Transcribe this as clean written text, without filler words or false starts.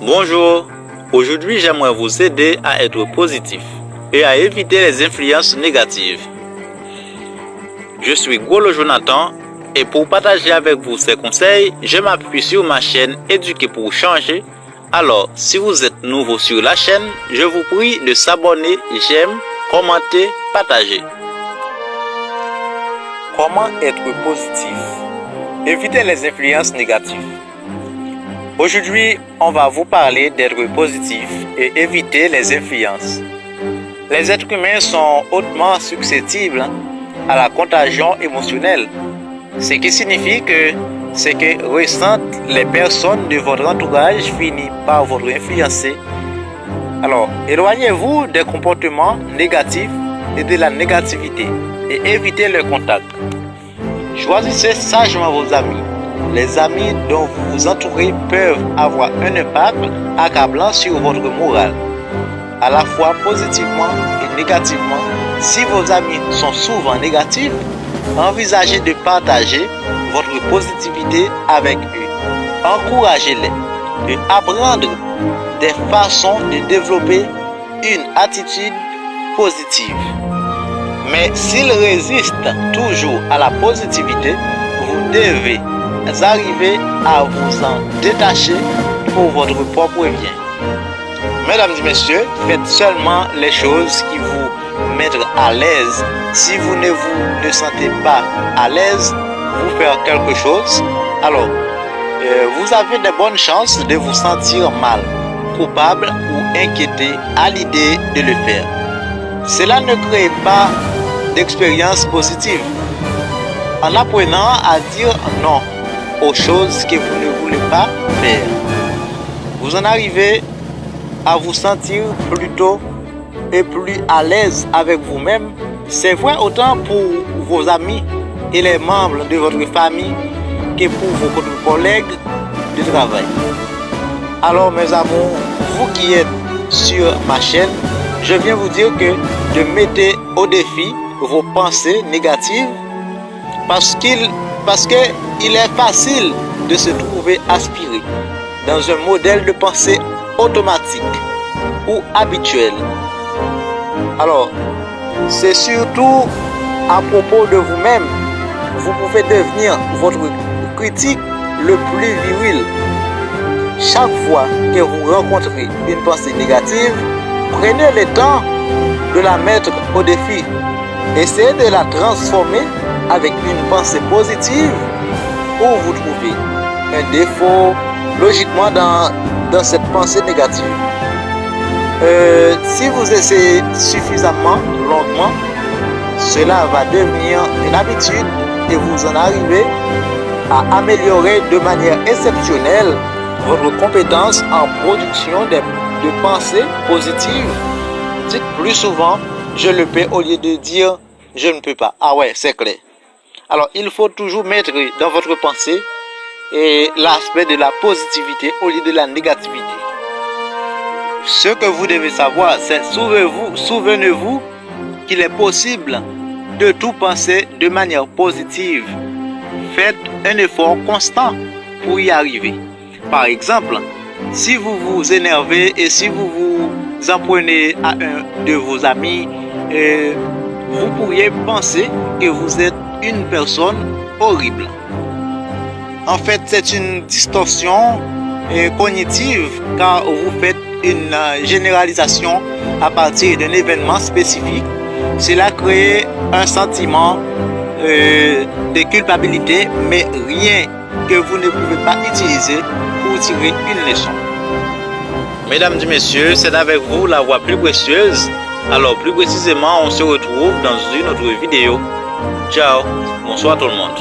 Bonjour, aujourd'hui j'aimerais vous aider à être positif et à éviter les influences négatives. Je suis Golo Jonathan et pour partager avec vous ces conseils, je m'appuie sur ma chaîne Éduquer pour changer. Alors, si vous êtes nouveau sur la chaîne, je vous prie de s'abonner, j'aime, commenter, partager. Comment être positif? Éviter les influences négatives. Aujourd'hui, on va vous parler d'être positif et éviter les influences. Les êtres humains sont hautement susceptibles à la contagion émotionnelle, ce qui signifie que ce que ressentent les personnes de votre entourage finit par vous influencer. Alors, éloignez-vous des comportements négatifs et de la négativité et évitez le contact. Choisissez sagement vos amis. Les amis dont vous vous entourez peuvent avoir un impact accablant sur votre morale, à la fois positivement et négativement. Si vos amis sont souvent négatifs, envisagez de partager votre positivité avec eux. Encouragez-les et apprendre des façons de développer une attitude positive. Mais s'ils résistent toujours à la positivité, vous devez arriver à vous en détacher pour votre propre bien. Mesdames et messieurs, faites seulement les choses qui vous mettent à l'aise. Si vous ne vous sentez pas à l'aise, vous faire quelque chose, alors vous avez de bonnes chances de vous sentir mal, coupable ou inquiété à l'idée de le faire. Cela ne crée pas d'expérience positive. En apprenant à dire non aux choses que vous ne voulez pas faire, vous en arrivez à vous sentir plus tôt et plus à l'aise avec vous-même. C'est vrai autant pour vos amis et les membres de votre famille que pour vos collègues de travail. Alors mes amours, vous qui êtes sur ma chaîne, je viens vous dire que de mettre au défi vos pensées négatives parce qu'il est facile de se trouver aspiré dans un modèle de pensée automatique ou habituel. Alors, c'est surtout à propos de vous-même. Vous pouvez devenir votre critique le plus viril. Chaque fois que vous rencontrez une pensée négative, prenez le temps de la mettre au défi. Essayez de la transformer avec une pensée positive où vous trouvez un défaut logiquement dans cette pensée négative. Si vous essayez suffisamment longuement, cela va devenir une habitude et vous en arrivez à améliorer de manière exceptionnelle votre compétence en production de pensées positives. Dites plus souvent je le peux au lieu de dire je ne peux pas. Ah ouais, c'est clair. Alors il faut toujours mettre dans votre pensée l'aspect de la positivité au lieu de la négativité. Ce que vous devez savoir, c'est souvenez-vous qu'il est possible de tout penser de manière positive. Faites un effort constant pour y arriver. Par exemple, si vous vous énervez et si vous vous en prenez à un de vos amis, vous pourriez penser que vous êtes une personne horrible. En fait, c'est une distorsion cognitive car vous faites une généralisation à partir d'un événement spécifique. Cela crée un sentiment de culpabilité, mais rien que vous ne pouvez pas utiliser pour tirer une leçon. Mesdames et messieurs, c'est avec vous la voix plus précieuse. Alors plus précisément, on se retrouve dans une autre vidéo. Ciao, bonsoir tout le monde.